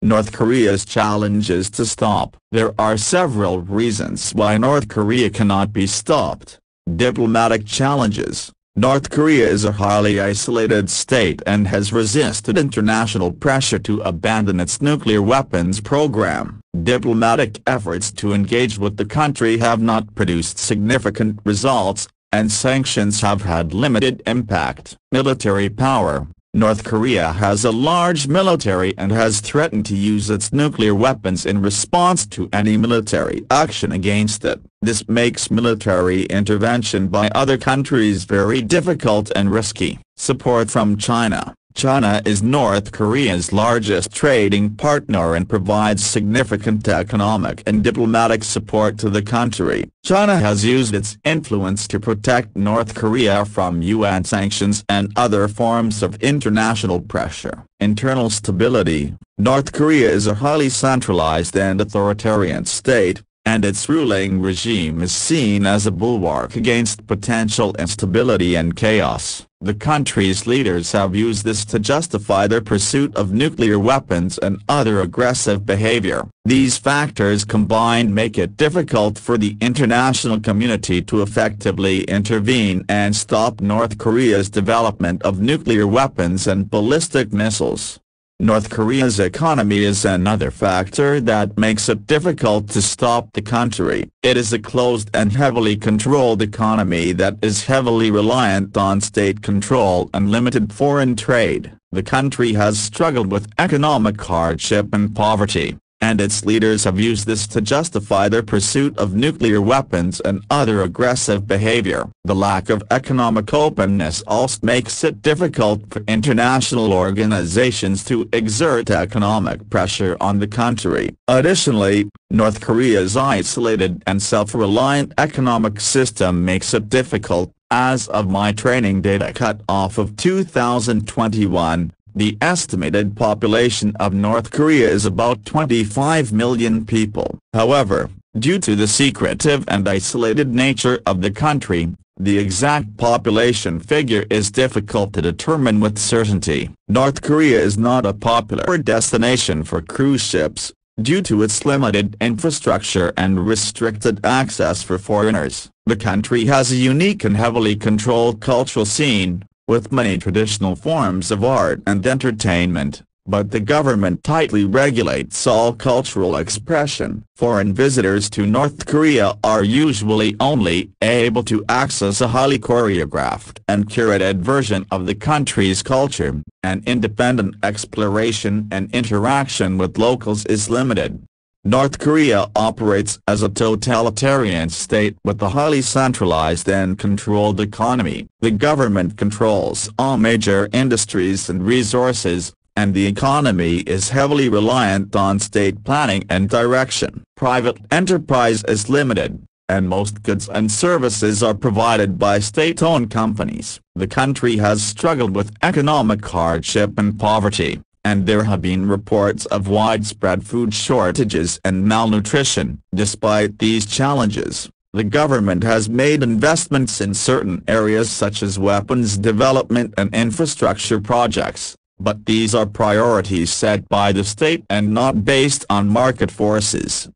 North Korea's challenge is to stop. There are several reasons why North Korea cannot be stopped. Diplomatic challenges. North Korea is a highly isolated state and has resisted international pressure to abandon its nuclear weapons program. Diplomatic efforts to engage with the country have not produced significant results, and sanctions have had limited impact. Military power. North Korea has a large military and has threatened to use its nuclear weapons in response to any military action against it. This makes military intervention by other countries very difficult and risky. Support from China. China is North Korea's largest trading partner and provides significant economic and diplomatic support to the country. China has used its influence to protect North Korea from UN sanctions and other forms of international pressure. Internal stability. North Korea is a highly centralized and authoritarian state, and its ruling regime is seen as a bulwark against potential instability and chaos. The country's leaders have used this to justify their pursuit of nuclear weapons and other aggressive behavior. These factors combined make it difficult for the international community to effectively intervene and stop North Korea's development of nuclear weapons and ballistic missiles. North Korea's economy is another factor that makes it difficult to stop the country. It is a closed and heavily controlled economy that is heavily reliant on state control and limited foreign trade. The country has struggled with economic hardship and poverty, and its leaders have used this to justify their pursuit of nuclear weapons and other aggressive behavior. The lack of economic openness also makes it difficult for international organizations to exert economic pressure on the country. Additionally, North Korea's isolated and self-reliant economic system makes it difficult. As of my training data cut-off of 2021, the estimated population of North Korea is about 25 million people. However, due to the secretive and isolated nature of the country, the exact population figure is difficult to determine with certainty. North Korea is not a popular destination for cruise ships, due to its limited infrastructure and restricted access for foreigners. The country has a unique and heavily controlled cultural scene, with many traditional forms of art and entertainment, but the government tightly regulates all cultural expression. Foreign visitors to North Korea are usually only able to access a highly choreographed and curated version of the country's culture, and independent exploration and interaction with locals is limited. North Korea operates as a totalitarian state with a highly centralized and controlled economy. The government controls all major industries and resources, and the economy is heavily reliant on state planning and direction. Private enterprise is limited, and most goods and services are provided by state-owned companies. The country has struggled with economic hardship and poverty, and there have been reports of widespread food shortages and malnutrition. Despite these challenges, the government has made investments in certain areas such as weapons development and infrastructure projects, but these are priorities set by the state and not based on market forces.